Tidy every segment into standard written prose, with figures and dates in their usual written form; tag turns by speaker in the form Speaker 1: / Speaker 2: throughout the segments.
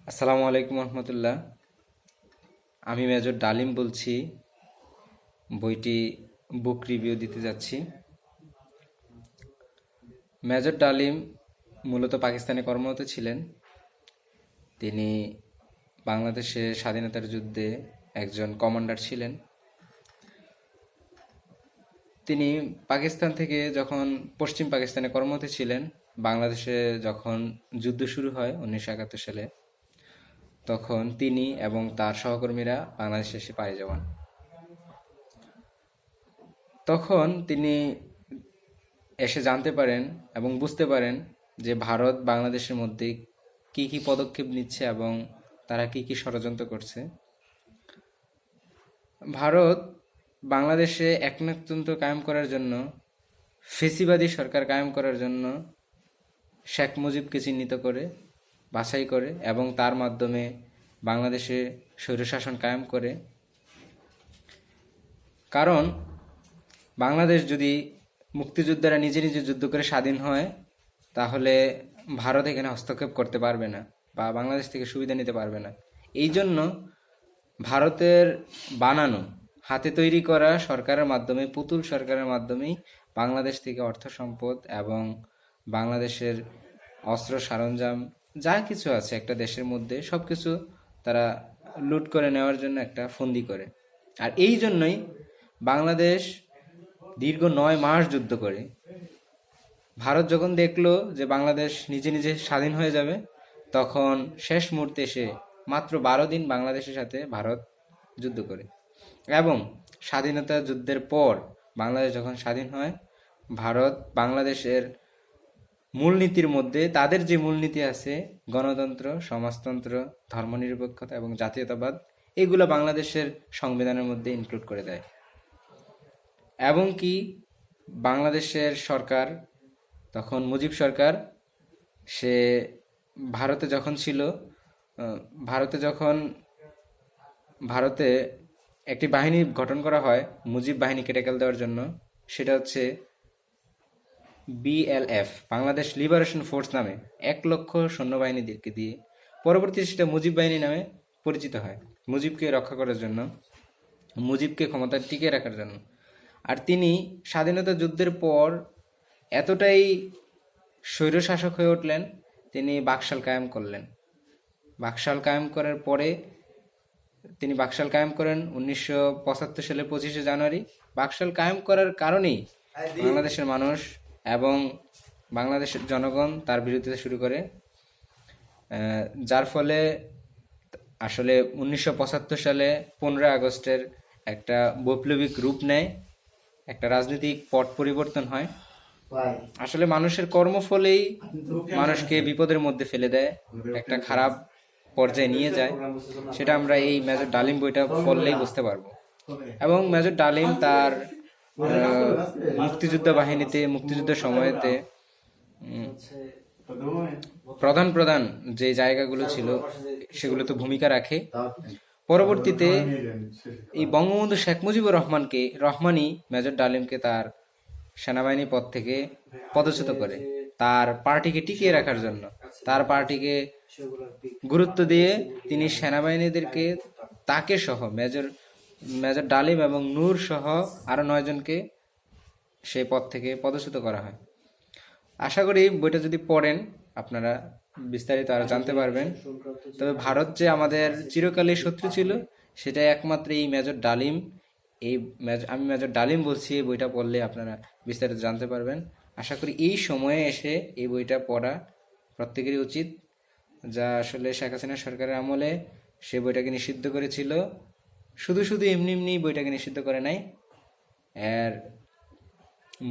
Speaker 1: আসসালামু আলাইকুম রহমতুল্লাহ। আমি মেজর ডালিম বলছি। বইটি বুক রিভিউ দিতে যাচ্ছি। মেজর ডালিম মূলত পাকিস্তানে কর্মরত ছিলেন। তিনি বাংলাদেশের স্বাধীনতার যুদ্ধে একজন কমান্ডার ছিলেন। তিনি পাকিস্তান থেকে যখন পশ্চিম পাকিস্তানে কর্মরত ছিলেন, বাংলাদেশে যখন যুদ্ধ শুরু হয় 1971 সালে, তখন তিনি এবং তার সহকর্মীরা বাংলাদেশে এসে পাড়ি জমান। তখন তিনি এসে জানতে পারেন এবং বুঝতে পারেন যে ভারত বাংলাদেশের মধ্যে কি কি পদক্ষেপ নিচ্ছে এবং তারা কি কি ষড়যন্ত্র করছে। ভারত বাংলাদেশে একনায়কতন্ত্র কায়েম করার জন্য, ফেসিবাদী সরকার কায়েম করার জন্য শেখ মুজিবকে চিহ্নিত করে, বাছাই করে এবং তার মাধ্যমে বাংলাদেশে স্বৈরশাসন কায়েম করে। কারণ বাংলাদেশ যদি মুক্তিযোদ্ধারা নিজে নিজে যুদ্ধ করে স্বাধীন হয়, তাহলে ভারত এখানে হস্তক্ষেপ করতে পারবে না বা বাংলাদেশ থেকে সুবিধা নিতে পারবে না। এই জন্য ভারতের বানানো, হাতে তৈরি করা সরকারের মাধ্যমে, পুতুল সরকারের মাধ্যমেই বাংলাদেশ থেকে অর্থ সম্পদ এবং বাংলাদেশের অস্ত্র সরঞ্জাম যা কিছু আছে একটা দেশের মধ্যে সব কিছু তারা লুট করে নেওয়ার জন্য একটা ফন্দি করে। আর এই জন্যই বাংলাদেশ দীর্ঘ 9 মাস যুদ্ধ করে। ভারত যখন দেখলো যে বাংলাদেশ নিজে নিজে স্বাধীন হয়ে যাবে, তখন শেষ মুহূর্তে এসে মাত্র 12 দিন বাংলাদেশের সাথে ভারত যুদ্ধ করে। এবং স্বাধীনতা যুদ্ধের পর বাংলাদেশ যখন স্বাধীন হয়, ভারত বাংলাদেশের মূলনীতির মধ্যে তাদের যে মূলনীতি আছে, গণতন্ত্র, সমাজতন্ত্র, ধর্মনিরপেক্ষতা এবং জাতীয়তাবাদ, এগুলো বাংলাদেশের সংবিধানের মধ্যে ইনক্লুড করে দেয়। এবং কি বাংলাদেশের সরকার, তখন মুজিব সরকার, সে ভারতে যখন ছিল, ভারতে একটি বাহিনী গঠন করা হয় মুজিব বাহিনীকে ট্যাকেল দেওয়ার জন্য। সেটা হচ্ছে BLF, বাংলাদেশ লিবারেশন ফোর্স নামে 1 লক্ষ সৈন্যবাহিনীদেরকে দিয়ে। পরবর্তীতে সেটা মুজিব বাহিনী নামে পরিচিত হয়, মুজিবকে রক্ষা করার জন্য, মুজিবকে ক্ষমতায় টিকিয়ে রাখার জন্য। আর তিনি স্বাধীনতা যুদ্ধের পর এতটাই স্বৈরশাসক হয়ে উঠলেন, তিনি বাকশাল কায়েম করলেন। বাকশাল কায়েম করার পরে তিনি বাকশাল কায়েম করেন 1975 সালের 25শে জানুয়ারি। বাকশাল কায়েম করার কারণেই বাংলাদেশের মানুষ এবং বাংলাদেশের জনগণ তার বিরোধিতা শুরু করে, যার ফলে আসলে 1975 সালে 15 আগস্টের একটা বৈপ্লবিক রূপ নেয়, একটা রাজনৈতিক পট পরিবর্তন হয়। আসলে মানুষের কর্মফলেই মানুষকে বিপদের মধ্যে ফেলে দেয়, একটা খারাপ পর্যায়ে নিয়ে যায়। সেটা আমরা এই মেজর ডালিম বইটা পড়লেই বুঝতে পারবো। এবং মেজর ডালিম তার মুক্তিযুদ্ধ বাহিনীতে, মুক্তিযুদ্ধের সময়তে প্রধান প্রধান যে জায়গাগুলো ছিল সেগুলোতে ভূমিকা রাখে। পরবর্তীতে এই বঙ্গবন্ধু শেখ মুজিবুর রহমানই মেজর ডালিমকে তার সেনাবাহিনী পদ থেকে পদচ্যুত করে, তার পার্টিকে টিকিয়ে রাখার জন্য। তার পার্টিকে গুরুত্ব দিয়ে তিনি সেনাবাহিনীদেরকে, তাকে সহ মেজর ডালিম এবং নূর সহ আরো 9 জনকে সেই পদ থেকে পদচ্যুত করা হয়। আশা করি বইটা যদি পড়েন আপনারা বিস্তারিত আরো জানতে পারবেন। তবে ভারত যে আমাদের চিরকালের শত্রু ছিল, সেটা একমাত্র এই মেজর ডালিম। আমি মেজর ডালিম বলছি, এই বইটা পড়লে আপনারা বিস্তারিত জানতে পারবেন। আশা করি এই সময়ে এসে এই বইটা পড়া প্রত্যেকেরই উচিত। যা আসলে শেখ হাসিনা সরকারের আমলে সে বইটাকে নিষিদ্ধ করেছিল, শুধু শুধু এমনি এমনি বইটাকে নিষিদ্ধ করে নাই। এর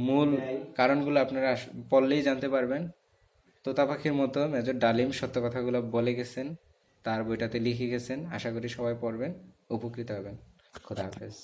Speaker 1: মূল কারণগুলো আপনারা পড়লেই জানতে পারবেন। তোতা পাখির মতো মেজর ডালিম সত্য কথাগুলো বলে গেছেন, তার বইটাতে লিখে গেছেন। আশা করি সবাই পড়বেন, উপকৃত হবেন। খোদা হাফেজ।